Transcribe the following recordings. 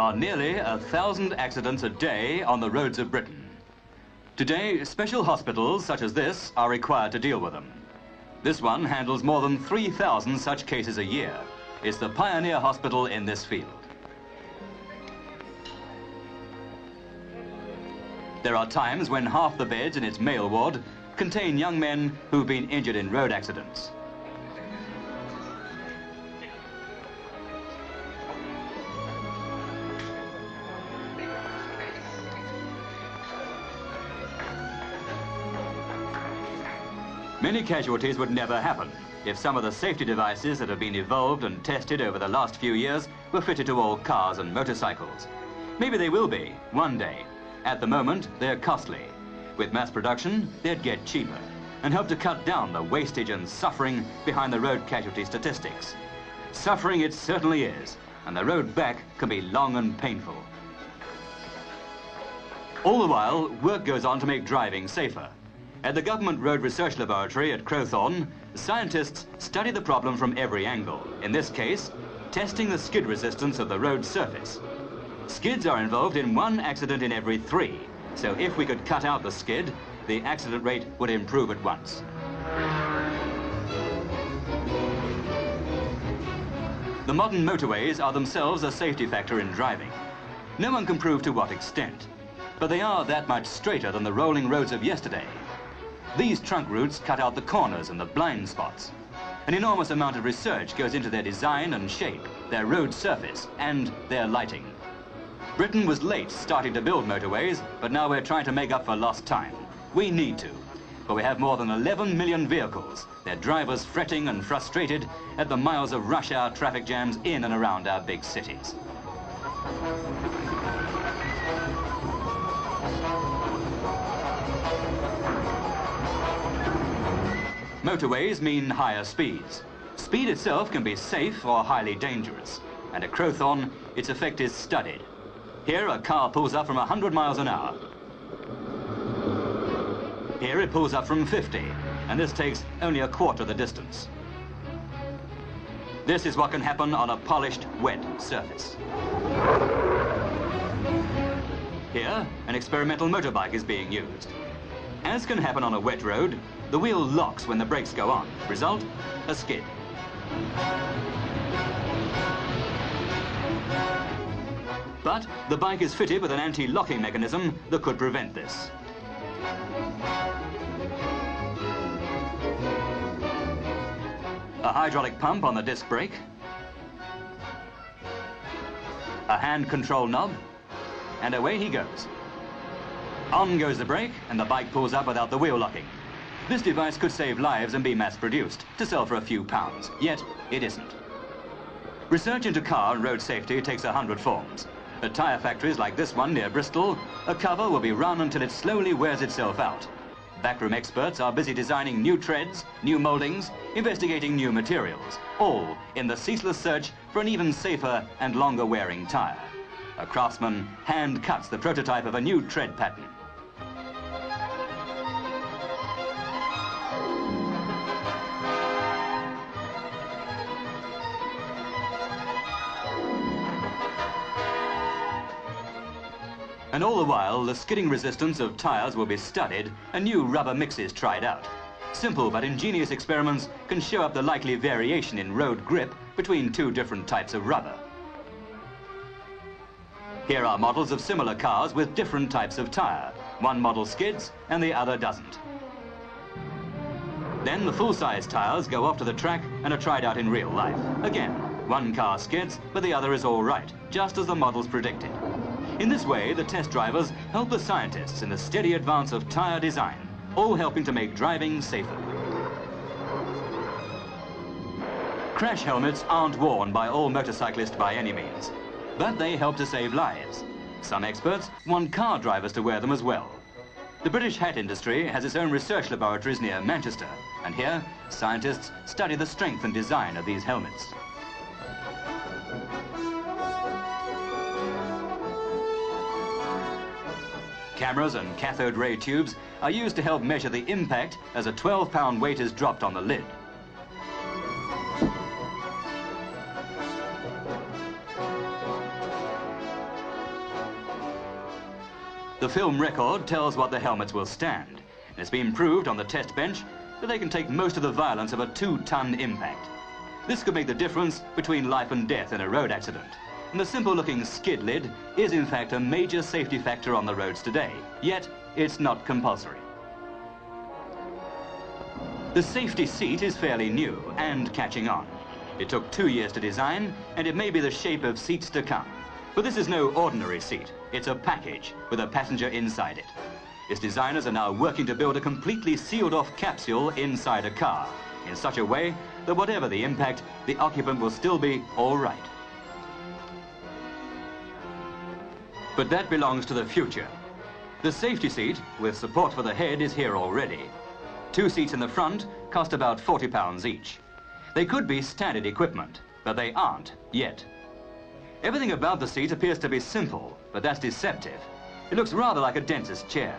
are nearly 1,000 accidents a day on the roads of Britain. Today, special hospitals such as this are required to deal with them. This one handles more than 3,000 such cases a year. It's the pioneer hospital in this field. There are times when half the beds in its male ward contain young men who've been injured in road accidents. Many casualties would never happen if some of the safety devices that have been evolved and tested over the last few years were fitted to all cars and motorcycles. Maybe they will be, one day. At the moment, they're costly. With mass production, they'd get cheaper and help to cut down the wastage and suffering behind the road casualty statistics. Suffering it certainly is, and the road back can be long and painful. All the while, work goes on to make driving safer. At the Government Road Research Laboratory at Crowthorne, scientists study the problem from every angle. In this case, testing the skid resistance of the road surface. Skids are involved in 1 accident in every 3, so if we could cut out the skid, the accident rate would improve at once. The modern motorways are themselves a safety factor in driving. No one can prove to what extent, but they are that much straighter than the rolling roads of yesterday. These trunk routes cut out the corners and the blind spots. An enormous amount of research goes into their design and shape, their road surface, and their lighting. Britain was late starting to build motorways, but now we're trying to make up for lost time. We need to, but we have more than 11 million vehicles, their drivers fretting and frustrated at the miles of rush hour traffic jams in and around our big cities. Motorways mean higher speeds. Speed itself can be safe or highly dangerous, and at Crowthorne, its effect is studied. Here, a car pulls up from 100 miles an hour. Here, it pulls up from 50, and this takes only a quarter the distance. This is what can happen on a polished, wet surface. Here, an experimental motorbike is being used. As can happen on a wet road, the wheel locks when the brakes go on. Result, a skid. But the bike is fitted with an anti-locking mechanism that could prevent this. A hydraulic pump on the disc brake. A hand control knob. And away he goes. On goes the brake, and the bike pulls up without the wheel locking. This device could save lives and be mass-produced to sell for a few pounds, yet it isn't. Research into car and road safety takes 100 forms. At tyre factories like this one near Bristol, a cover will be run until it slowly wears itself out. Backroom experts are busy designing new treads, new mouldings, investigating new materials, all in the ceaseless search for an even safer and longer-wearing tyre. A craftsman hand cuts the prototype of a new tread pattern. And all the while, the skidding resistance of tyres will be studied and new rubber mixes tried out. Simple but ingenious experiments can show up the likely variation in road grip between 2 different types of rubber. Here are models of similar cars with different types of tyre. One model skids and the other doesn't. Then the full-size tyres go off to the track and are tried out in real life. Again, one car skids, but the other is all right, just as the models predicted. In this way, the test drivers help the scientists in the steady advance of tyre design, all helping to make driving safer. Crash helmets aren't worn by all motorcyclists by any means, but they help to save lives. Some experts want car drivers to wear them as well. The British hat industry has its own research laboratories near Manchester, and here, scientists study the strength and design of these helmets. Cameras and cathode ray tubes are used to help measure the impact as a 12-pound weight is dropped on the lid. The film record tells what the helmets will stand. It's been proved on the test bench that they can take most of the violence of a 2-ton impact. This could make the difference between life and death in a road accident. And the simple-looking skid lid is in fact a major safety factor on the roads today, yet it's not compulsory. The safety seat is fairly new and catching on. It took 2 years to design, and it may be the shape of seats to come. But this is no ordinary seat. It's a package with a passenger inside it. Its designers are now working to build a completely sealed-off capsule inside a car in such a way that whatever the impact, the occupant will still be all right. But that belongs to the future. The safety seat, with support for the head, is here already. 2 seats in the front cost about £40 each. They could be standard equipment, but they aren't yet. Everything about the seat appears to be simple, but that's deceptive. It looks rather like a dentist's chair.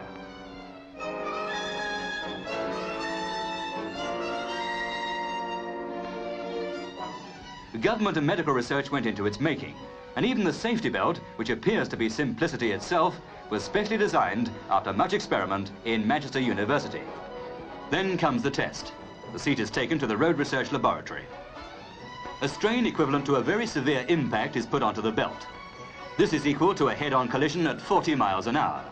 Government and medical research went into its making, and even the safety belt, which appears to be simplicity itself, was specially designed after much experiment in Manchester University. Then comes the test. The seat is taken to the Road Research Laboratory. A strain equivalent to a very severe impact is put onto the belt. This is equal to a head-on collision at 40 miles an hour.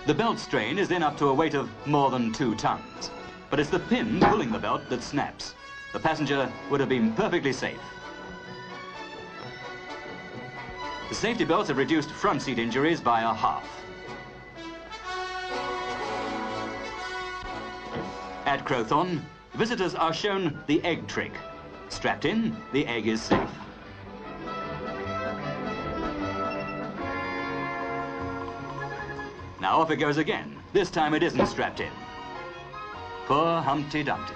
The belt strain is then up to a weight of more than 2 tons. But it's the pin pulling the belt that snaps. The passenger would have been perfectly safe. The safety belts have reduced front seat injuries by a half. At Crowthorne, visitors are shown the egg trick. Strapped in, the egg is safe. Now off it goes again. This time it isn't strapped in. Poor Humpty Dumpty.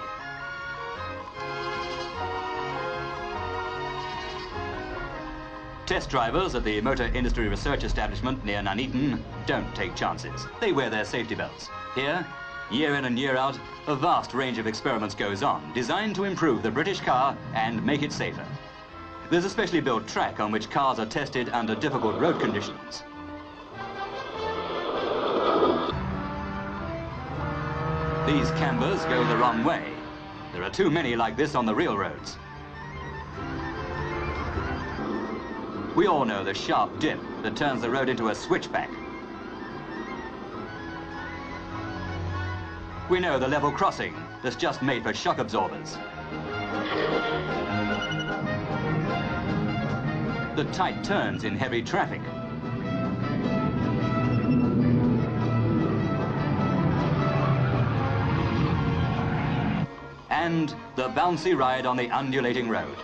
Test drivers at the Motor Industry Research Establishment near Nuneaton don't take chances. They wear their safety belts. Here, year in and year out, a vast range of experiments goes on, designed to improve the British car and make it safer. There's a specially built track on which cars are tested under difficult road conditions. These cambers go the wrong way. There are too many like this on the real roads. We all know the sharp dip that turns the road into a switchback. We know the level crossing that's just made for shock absorbers. The tight turns in heavy traffic. And the bouncy ride on the undulating road.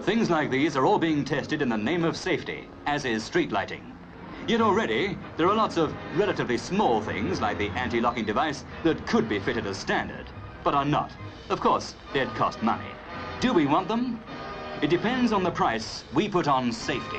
Things like these are all being tested in the name of safety, as is street lighting. Yet already, there are lots of relatively small things like the anti-locking device that could be fitted as standard, but are not. Of course, they'd cost money. Do we want them? It depends on the price we put on safety.